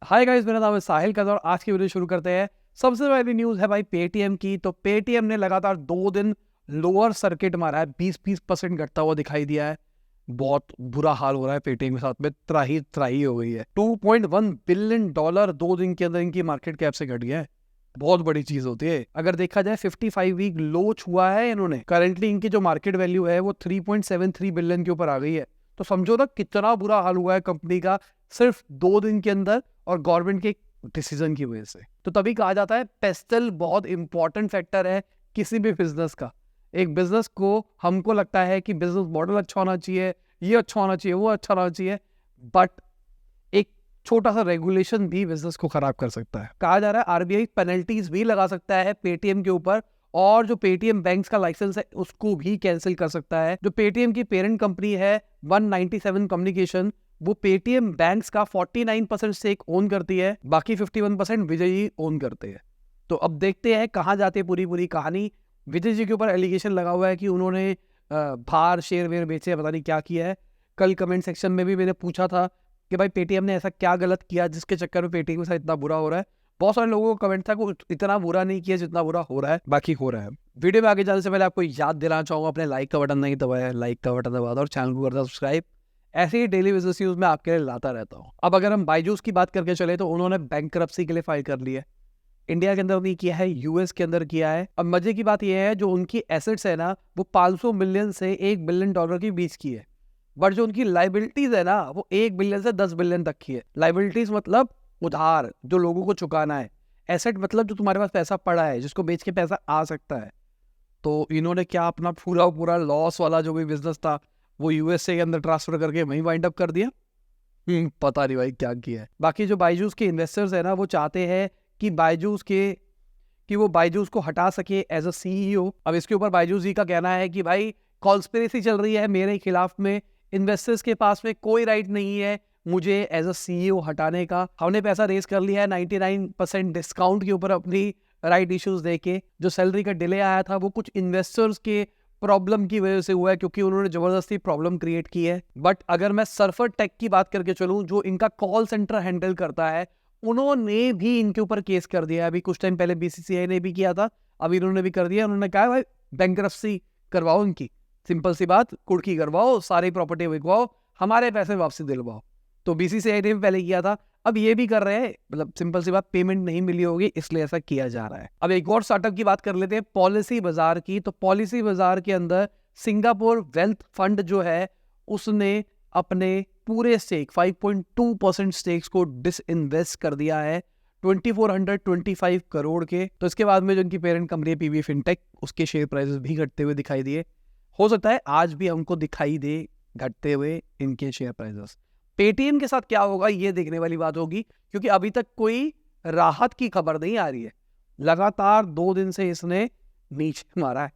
Hi guys, मेरा नाम है साहिल कदर और आज की वीडियो शुरू करते हैं। सबसे पहली न्यूज़ है भाई पेटीएम की। तो पेटीएम ने लगातार 2 दिन लोअर सर्किट मारा है, 20% घटता हुआ दिखाई दिया है। बहुत बुरा हाल हो रहा है पेटीएम के साथ में, त्राही त्राही हो गई है। $2.1 बिलियन 2 दिन के अंदर इनकी मार्केट कैप से घट गया है। बहुत बड़ी चीज होती है। अगर देखा जाए 55 वीक लो छुआ है इन्होंने। करेंटली इनकी जो मार्केट वैल्यू है वो 3.73 बिलियन के ऊपर आ गई है। तो समझो ना कितना बुरा हाल हुआ है कंपनी का सिर्फ 2 दिन के अंदर, और गवर्नमेंट के डिसीजन की वजह से। तो तभी कहा जाता है पेस्टल बहुत इंपॉर्टेंट फैक्टर है किसी भी बिजनेस का। एक बिजनेस को हमको लगता है कि बिजनेस मॉडल अच्छा होना चाहिए, ये अच्छा होना चाहिए, वो अच्छा होना चाहिए, बट एक छोटा सा रेगुलेशन भी बिजनेस को खराब कर सकता है। कहा जा रहा है आरबीआई पेनल्टीज भी लगा सकता है पेटीएम के ऊपर, और जो पेटीएम बैंक्स का लाइसेंस है उसको भी कैंसिल कर सकता है। जो पेटीएम की पेरेंट कंपनी है 197 कम्युनिकेशन, वो पेटीएम बैंक्स का 49% स्टेक ओन करती है, बाकी 51% विजय जी ओन करते हैं। तो अब देखते हैं कहाँ जाती है पूरी कहानी। विजय जी के ऊपर एलिगेशन लगा हुआ है कि उन्होंने बाहर शेयर वेयर बेचे, पता नहीं क्या किया है। कल कमेंट सेक्शन में भी मैंने पूछा था कि भाई पेटीएम ने ऐसा क्या गलत किया जिसके चक्कर में पेटीएम के साथ इतना बुरा हो रहा है। बहुत सारे लोगों का कमेंट था कि इतना बुरा नहीं किया जितना बुरा हो रहा है, बाकी हो रहा है। वीडियो में आगे जाने से पहले आपको याद दिलाना चाहूंगा, अपने लाइक का बटन नहीं दबाया, लाइक का बटन दबा दो और चैनल को कर दो सब्सक्राइब। ऐसे ही डेली बिजनेस न्यूज में आपके लिए लाता रहता हूँ। अब अगर हम बायजूस की बात करके चले तो उन्होंने बैंकरप्सी के लिए फाइल कर ली है। इंडिया के अंदर नहीं किया है, यूएस के अंदर किया है। अब मजे की बात यह है जो उनकी एसेट्स है ना वो 500 मिलियन से $1 बिलियन के बीच की है, बट जो उनकी लाइबिलिटीज है ना वो 1 बिलियन से 10 बिलियन तक की है। लाइबिलिटीज मतलब उधार जो लोगों को चुकाना है, एसेट मतलब जो तुम्हारे पास पैसा पड़ा है जिसको बेच के पैसा आ सकता है। तो इन्होंने क्या अपना पूरा लॉस वाला जो भी बिजनेस था वो यूएसए के अंदर ट्रांसफर करके वहीं वाइंड अप कर दिया। पता नहीं भाई क्या किया है। बाकी जो बायजूस के इन्वेस्टर्स है ना वो चाहते हैं कि वो बायजूस को हटा सके एज अ सीईओ। अब इसके ऊपर बायजूस जी का कहना है कि भाई कॉन्स्पिरेसी चल रही है मेरे खिलाफ में, इन्वेस्टर्स के पास में कोई राइट नहीं है मुझे एज अ सीईओ हटाने का। हमने पैसा रेस कर लिया है 99% डिस्काउंट के ऊपर अपनी राइट इश्यूज देके। जो सैलरी का डिले आया था वो कुछ इन्वेस्टर्स के प्रॉब्लम की वजह से हुआ है, क्योंकि उन्होंने जबरदस्ती प्रॉब्लम क्रिएट की है। बट अगर मैं सर्फर टेक की बात करके चलूं जो इनका कॉल सेंटर हैंडल करता है, उन्होंने भी इनके ऊपर केस कर दिया। अभी कुछ टाइम पहले बीसीसीआई ने भी किया था, अब इन्होंने भी कर दिया। उन्होंने कहा भाई बैंकरप्सी करवाओ इनकी, सिंपल सी बात, कुर्की करवाओ, सारी प्रॉपर्टी बिकवाओ, हमारे पैसे वापसी दिलवाओ। तो बीसीसीआई ने भी पहले किया था, अब ये भी कर रहे हैं। मतलब सिंपल सी बात, पेमेंट नहीं मिली होगी इसलिए ऐसा किया जा रहा है। अब एक और स्टार्टअप की बात कर लेते हैं, पॉलिसी बाजार की। तो पॉलिसी बाजार के अंदर सिंगापुर वेल्थ फंड जो है उसने अपने पूरे स्टेक 5.2% स्टेक्स को डिसइन्वेस्ट कर दिया है 2425 करोड़ के। तो इसके बाद में जो इनकी पेरेंट कंपनी है पीवी फिनटेक, उसके शेयर प्राइसेस भी घटते हुए दिखाई दिए। हो सकता है आज भी हमको दिखाई दे घटते हुए इनके शेयर प्राइसेस। पेटीएम के साथ क्या होगा ये देखने वाली बात होगी, क्योंकि अभी तक कोई राहत की खबर नहीं आ रही है। लगातार 2 दिन से इसने नीचे मारा है।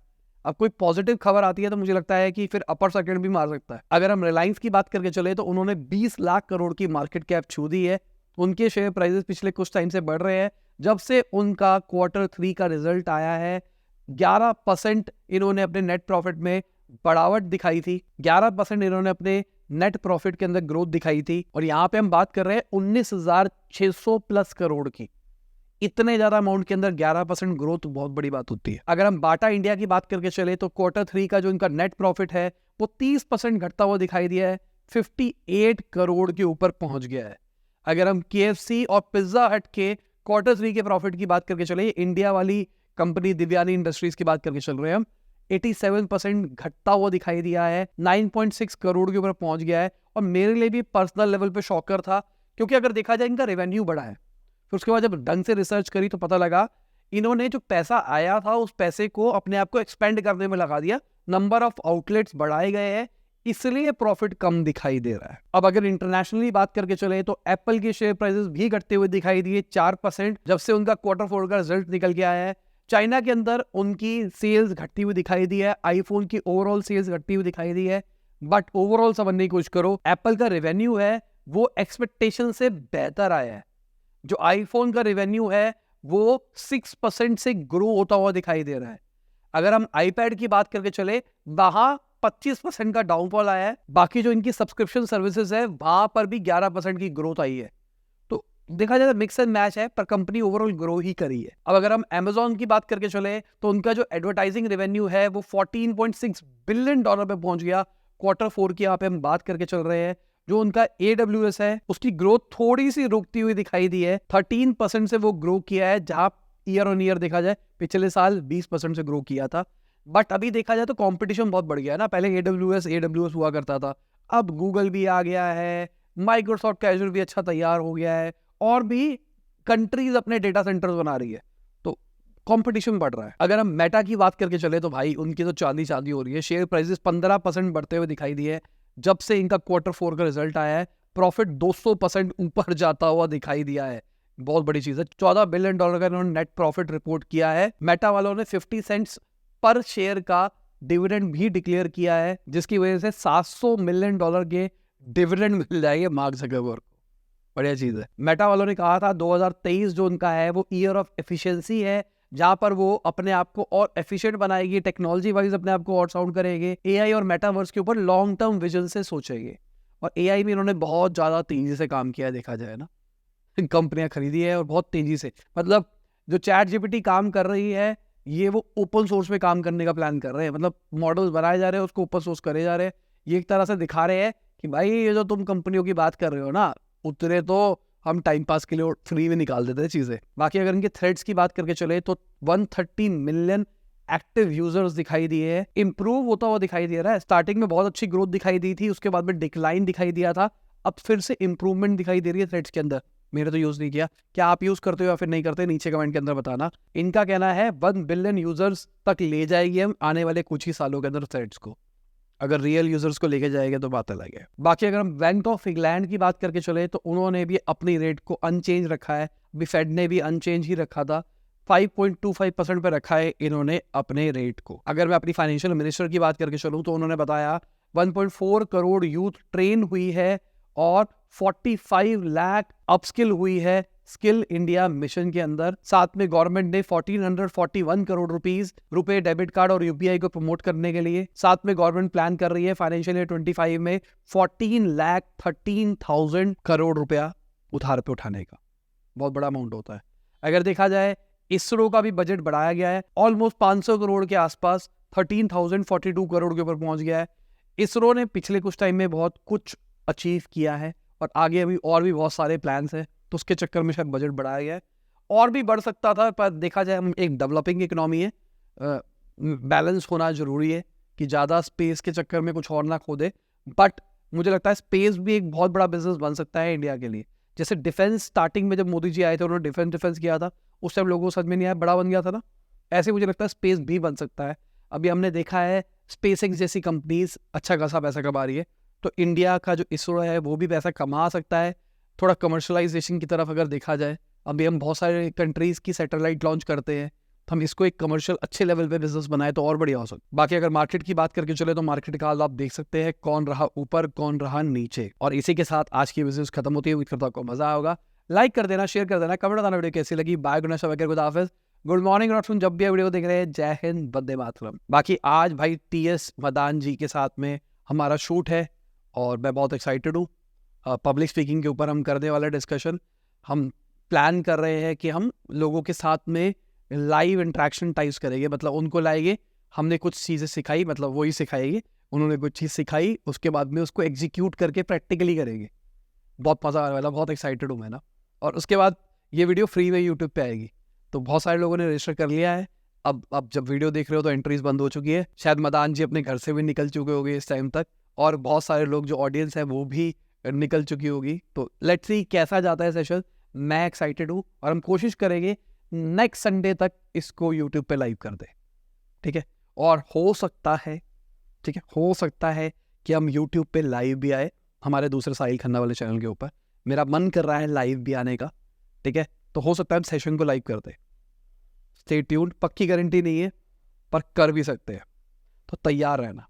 अब कोई पॉजिटिव खबर आती है तो मुझे लगता है कि फिर अपर सर्किट भी मार सकता है। अगर हम रिलायंस की बात करके चले तो उन्होंने 20 लाख करोड़ की मार्केट कैप छू दी है। उनके शेयर प्राइसेस पिछले कुछ टाइम से बढ़ रहे हैं। जब से उनका Q3 का रिजल्ट आया है 11% इन्होंने अपने नेट प्रॉफिट में बढ़ावट दिखाई थी, 11% इन्होंने अपने नेट प्रॉफिट के अंदर ग्रोथ दिखाई थी। और यहाँ पे हम बात कर रहे हैं 19,600 प्लस करोड़ की। इतने ज्यादा अमाउंट के अंदर 11% ग्रोथ बहुत बड़ी बात होती है। अगर हम बाटा इंडिया की बात करके चले तो Q3 का जो इनका नेट प्रॉफिट है वो 30% घटता हुआ दिखाई दिया है, 58 करोड़ के ऊपर पहुंच गया है। अगर हम KFC और पिज्जा हट के Q3 के प्रॉफिट की बात करके चले, इंडिया वाली कंपनी दिव्यानी इंडस्ट्रीज की बात करके चल रहे हैं हम, 87% घटता हुआ दिखाई दिया है, 9.6 करोड़ के ऊपर पहुंच गया है। और मेरे लिए भी पर्सनल लेवल पे शॉकर था, क्योंकि अगर देखा जाए इनका रेवेन्यू बढ़ा है। फिर उसके बाद जब ढंग से रिसर्च करी तो पता लगा इन्होंने जो पैसा आया था उस पैसे को अपने आप को एक्सपेंड करने में लगा दिया, नंबर ऑफ आउटलेट्स बढ़ाए गए हैं, इसलिए प्रॉफिट कम दिखाई दे रहा है। अब अगर इंटरनेशनली बात करके चले तो एप्पल के शेयर प्राइसेस भी घटते हुए दिखाई दिए 4% जब से उनका Q4 का रिजल्ट निकल के आया है। चाइना के अंदर उनकी सेल्स घटती हुई दिखाई दी है, आईफोन की ओवरऑल सेल्स घटती हुई दिखाई दी है। बट ओवरऑल समझने की कोशिश करो, एप्पल का रेवेन्यू है वो एक्सपेक्टेशन से बेहतर आया है। जो आईफोन का रेवेन्यू है वो 6% से ग्रो होता हुआ दिखाई दे रहा है। अगर हम आईपैड की बात करके चले, वहां 25% का डाउनफॉल आया है। बाकी जो इनकी सब्सक्रिप्शन सर्विसेज है वहां पर भी 11% की ग्रोथ आई है। तो देखा जाए तो मिक्स एंड मैच है, पर कंपनी ओवरऑल ग्रो ही करी है। अब अगर हम Amazon की बात करके चले तो उनका जो एडवर्टाइजिंग रेवेन्यू है वो $14.6 बिलियन पे पहुंच गया। Q4 की यहाँ पे हम बात करके चल रहे हैं। जो उनका AWS है उसकी ग्रोथ थोड़ी सी रुकती हुई दिखाई दी है, 13% से वो ग्रो किया है, जहां ईयर ऑन ईयर देखा जाए पिछले साल 20% से ग्रो किया था। बट अभी देखा जाए तो कंपटीशन बहुत बढ़ गया है ना। पहले AWS हुआ करता था, अब गूगल भी आ गया है, माइक्रोसॉफ्ट का एजूर भी अच्छा तैयार हो गया है, और भी कंट्रीज अपने डेटा सेंटर्स बना रही है, तो कंपटीशन बढ़ रहा है। अगर हम मेटा की बात करके चले तो भाई उनकी तो चांदी चांदी हो रही है। शेयर प्राइसेस 15% बढ़ते हुए दिखाई दिए जब से इनका Q4 का रिजल्ट आया है। प्रॉफिट 200% ऊपर जाता हुआ दिखाई दिया है, बहुत बड़ी चीज है। $14 बिलियन का इन्होंने नेट प्रॉफिट रिपोर्ट किया है। मेटा वालों ने 50 सेंट्स पर शेयर का डिविडेंड भी डिक्लेयर किया है, जिसकी वजह से $700 मिलियन के डिविडेंड मिल जाएंगे मार्क जकरबर्ग को। बढ़िया चीज है। मेटा वालों ने कहा था 2023 जो उनका है वो ईयर ऑफ एफिशिएंसी है, जहां पर वो अपने आप को और एफिशिएंट बनाएगी, टेक्नोलॉजी वाइज अपने आप को और साउंड करेंगे, एआई और मेटावर्स के ऊपर लॉन्ग टर्म विजन से सोचेंगे। और एआई में इन्होंने बहुत ज्यादा तेजी से काम किया है, देखा जाए ना। कंपनियां खरीदी है और बहुत तेजी से, मतलब जो ChatGPT काम कर रही है ये वो ओपन सोर्स में काम करने का प्लान कर रहे हैं। मतलब मॉडल्स बनाए जा रहे हैं, उसको ओपन सोर्स करे जा रहे हैं। ये एक तरह से दिखा रहे हैं कि भाई ये जो तुम कंपनियों की बात कर रहे हो ना, उतने तो हम टाइम पास के लिए फ्री में निकाल देते हैं चीजें। बाकी अगर इनके थ्रेड्स की बात करके चले तो 130 मिलियन एक्टिव यूजर्स दिखाई दिए हैं। इंप्रूव होता हुआ दिखाई दे रहा है। स्टार्टिंग में बहुत अच्छी ग्रोथ दिखाई दी थी, उसके बाद में डिक्लाइन दिखाई दिया था, अब फिर से इंप्रूवमेंट दिखाई दे रही है थ्रेड्स के अंदर। मेरे तो यूज नहीं किया, क्या आप यूज करते हो या फिर नहीं करते, नीचे कमेंट के अंदर बताना। इनका कहना है 1 बिलियन यूजर्स तक ले जाएगी हम आने वाले कुछ ही सालों के अंदर थ्रेड्स को। अगर रियल यूजर्स को लेके जाएगा तो बात अलग है। बाकी अगर हम बैंक ऑफ इंग्लैंड की बात करके चले तो उन्होंने भी अपनी रेट को अनचेंज रखा है। अभी फेड ने भी अनचेंज ही रखा था, 5.25% पे रखा है इन्होंने अपने रेट को। अगर मैं अपनी फाइनेंशियल मिनिस्टर की बात करके चलूं तो उन्होंने बताया 1.4 करोड़ यूथ ट्रेन हुई है और 45 लाख अपस्किल हुई है स्किल इंडिया मिशन के अंदर। साथ में गवर्नमेंट ने 1441 करोड़ रुपए डेबिट कार्ड और यूपीआई को प्रमोट करने के लिए। साथ में गवर्नमेंट प्लान कर रही है फाइनेंशियल ईयर 25 में 14,13,000 करोड़ रुपया उधार पे उठाने का। बहुत बड़ा अमाउंट होता है। अगर देखा जाए इसरो का भी बजट बढ़ाया गया है, ऑलमोस्ट 500 करोड़ के आसपास 13,042 करोड़ के ऊपर पहुंच गया है। इसरो ने पिछले कुछ टाइम में बहुत कुछ अचीव किया है और आगे अभी और भी बहुत सारे प्लान्स हैं, तो उसके चक्कर में शायद बजट बढ़ाया गया है। और भी बढ़ सकता था, पर देखा जाए हम एक डेवलपिंग इकोनॉमी है, बैलेंस होना जरूरी है कि ज़्यादा स्पेस के चक्कर में कुछ और ना खो दे। बट मुझे लगता है स्पेस भी एक बहुत बड़ा बिजनेस बन सकता है इंडिया के लिए। जैसे डिफेंस, स्टार्टिंग में जब मोदी जी आए थे उन्होंने डिफेंस किया था, उस टाइम लोगों को समझ में नहीं आया, बड़ा बन गया था ना। ऐसे मुझे लगता है स्पेस भी बन सकता है। अभी हमने देखा है स्पेसएक्स जैसी कंपनीज अच्छा खासा पैसा कमा रही है, तो इंडिया का जो इसरो है वो भी पैसा कमा सकता है थोड़ा कमर्शलाइजेशन की तरफ अगर देखा जाए। अभी हम बहुत सारे कंट्रीज की सैटेलाइट लॉन्च करते हैं, तो हम इसको एक कमर्शियल अच्छे लेवल पे बिजनेस बनाए तो और बढ़िया हो सकता। बाकी अगर मार्केट की बात करके चले तो मार्केट का हाल आप देख सकते हैं, कौन रहा ऊपर कौन रहा नीचे। और इसी के साथ आज की बिजनेस खत्म होती है। उम्मीद करता हूं आपको मजा होगा। लाइक कर देना, शेयर कर देना, कमेंट बताना वीडियो कैसी लगी। बाय, गुड नाइट, खुदा हाफिज, गुड मॉर्निंग, नॉट जब भी वीडियो देख रहे हैं। जय हिंद, वंदे मातरम। बाकी आज भाई TS मदान जी के साथ में हमारा शूट है और मैं बहुत एक्साइटेड हूँ। पब्लिक स्पीकिंग के ऊपर हम करने वाला डिस्कशन। हम प्लान कर रहे हैं कि हम लोगों के साथ में लाइव इंट्रैक्शन टाइप्स करेंगे, मतलब उनको लाएंगे, हमने कुछ चीज़ें सिखाई, मतलब वही सिखाएंगे, उन्होंने कुछ चीज़ सिखाई, उसके बाद में उसको एग्जीक्यूट करके प्रैक्टिकली करेंगे। बहुत मज़ा आने वाला, बहुत एक्साइटेड हूँ मैं ना। और उसके बाद ये वीडियो फ्री में यूट्यूब पे आएगी, तो बहुत सारे लोगों ने रजिस्टर कर लिया है। अब जब वीडियो देख रहे हो तो एंट्रीज बंद हो चुकी है। शायद मदान जी अपने घर से भी निकल चुके होंगे इस टाइम तक, और बहुत सारे लोग जो ऑडियंस है वो भी निकल चुकी होगी। तो लेट्स सी कैसा जाता है सेशन। मैं एक्साइटेड हूँ और हम कोशिश करेंगे नेक्स्ट संडे तक इसको यूट्यूब पे लाइव कर दे, ठीक है। और हो सकता है, ठीक है, हो सकता है कि हम यूट्यूब पे लाइव भी आए हमारे दूसरे साहिल खन्ना वाले चैनल के ऊपर। मेरा मन कर रहा है लाइव भी आने का, ठीक है। तो हो सकता है हम सेशन को लाइव कर दे। स्टे ट्यून्ड, पक्की गारंटी नहीं है पर कर भी सकते हैं, तो तैयार रहना।